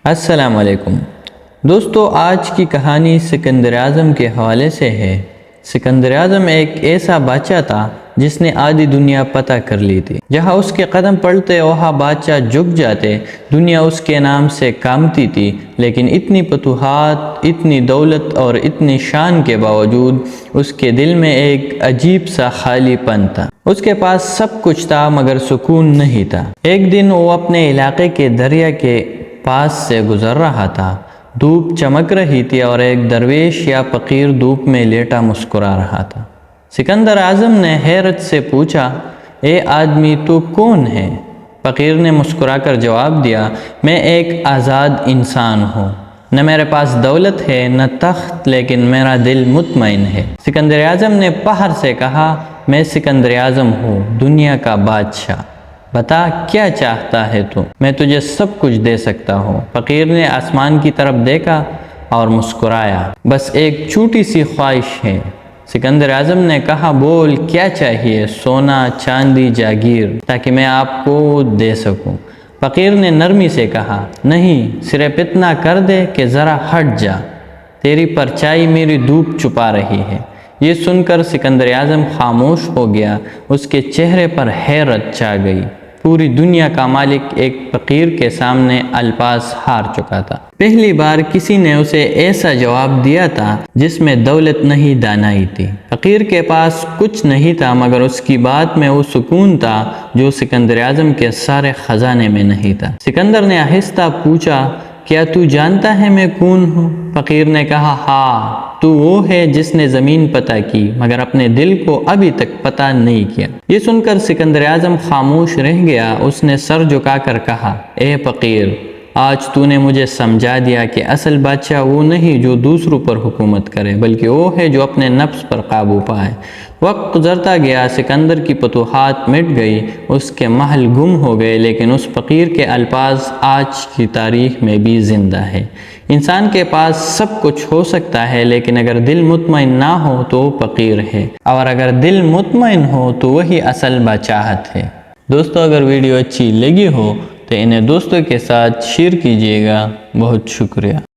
السلام علیکم دوستو، آج کی کہانی سکندر اعظم کے حوالے سے ہے۔ سکندر اعظم ایک ایسا بادشاہ تھا جس نے آدھی دنیا فتح کر لی تھی۔ جہاں اس کے قدم پڑتے وہاں بادشاہ جھک جاتے، دنیا اس کے نام سے کانپتی تھی۔ لیکن اتنی فتوحات، اتنی دولت اور اتنی شان کے باوجود اس کے دل میں ایک عجیب سا خالی پن تھا۔ اس کے پاس سب کچھ تھا مگر سکون نہیں تھا۔ ایک دن وہ اپنے علاقے کے دریا کے پاس سے گزر رہا تھا۔ دھوپ چمک رہی تھی اور ایک درویش یا فقیر دھوپ میں لیٹا مسکرا رہا تھا۔ سکندر اعظم نے حیرت سے پوچھا، اے آدمی، تو کون ہے؟ فقیر نے مسکرا کر جواب دیا، میں ایک آزاد انسان ہوں۔ نہ میرے پاس دولت ہے نہ تخت، لیکن میرا دل مطمئن ہے۔ سکندر اعظم نے فخر سے کہا، میں سکندر اعظم ہوں، دنیا کا بادشاہ۔ بتا کیا چاہتا ہے تو، میں تجھے سب کچھ دے سکتا ہوں۔ فقیر نے آسمان کی طرف دیکھا اور مسکرایا، بس ایک چھوٹی سی خواہش ہے۔ سکندر اعظم نے کہا، بول کیا چاہیے؟ سونا، چاندی، جاگیر، تاکہ میں آپ کو دے سکوں۔ فقیر نے نرمی سے کہا، نہیں، صرف اتنا کر دے کہ ذرا ہٹ جا، تیری پرچھائی میری دھوپ چھپا رہی ہے۔ یہ سن کر سکندر اعظم خاموش ہو گیا، اس کے چہرے پر حیرت چھا گئی۔ پوری دنیا کا مالک ایک فقیر کے سامنے الفاظ ہار چکا تھا۔ پہلی بار کسی نے اسے ایسا جواب دیا تھا جس میں دولت نہیں، دانائی تھی۔ فقیر کے پاس کچھ نہیں تھا مگر اس کی بات میں وہ سکون تھا جو سکندر اعظم کے سارے خزانے میں نہیں تھا۔ سکندر نے آہستہ پوچھا، کیا تو جانتا ہے میں کون ہوں؟ فقیر نے کہا، ہاں، تو وہ ہے جس نے زمین فتح کی مگر اپنے دل کو ابھی تک فتح نہیں کیا۔ یہ سن کر سکندر اعظم خاموش رہ گیا۔ اس نے سر جھکا کر کہا، اے فقیر، آج تو نے مجھے سمجھا دیا کہ اصل بادشاہ وہ نہیں جو دوسروں پر حکومت کرے، بلکہ وہ ہے جو اپنے نفس پر قابو پائے۔ وقت گزرتا گیا، سکندر کی فتوحات مٹ گئی، اس کے محل گم ہو گئے، لیکن اس فقیر کے الفاظ آج کی تاریخ میں بھی زندہ ہے۔ انسان کے پاس سب کچھ ہو سکتا ہے، لیکن اگر دل مطمئن نہ ہو تو وہ فقیر ہے، اور اگر دل مطمئن ہو تو وہی اصل بادشاہت ہے۔ دوستو، اگر ویڈیو اچھی لگی ہو تو انہیں دوستوں کے ساتھ شیئر کیجیے گا۔ بہت شکریہ۔